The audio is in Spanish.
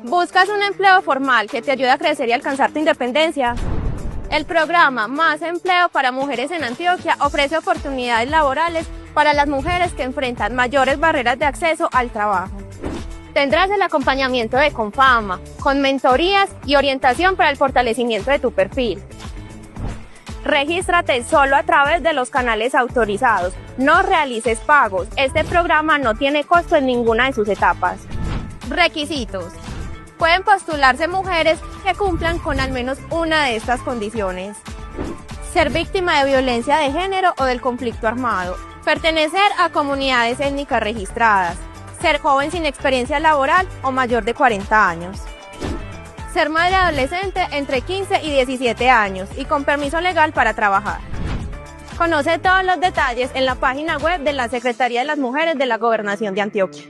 ¿Buscas un empleo formal que te ayude a crecer y alcanzar tu independencia? El programa Más Empleo para Mujeres en Antioquia ofrece oportunidades laborales para las mujeres que enfrentan mayores barreras de acceso al trabajo. Tendrás el acompañamiento de Confama, con mentorías y orientación para el fortalecimiento de tu perfil. Regístrate solo a través de los canales autorizados. No realices pagos. Este programa no tiene costo en ninguna de sus etapas. Requisitos. Pueden postularse mujeres que cumplan con al menos una de estas condiciones: ser víctima de violencia de género o del conflicto armado, pertenecer a comunidades étnicas registradas, ser joven sin experiencia laboral o mayor de 40 años. Ser madre adolescente entre 15 y 17 años y con permiso legal para trabajar. Conoce todos los detalles en la página web de la Secretaría de las Mujeres de la Gobernación de Antioquia.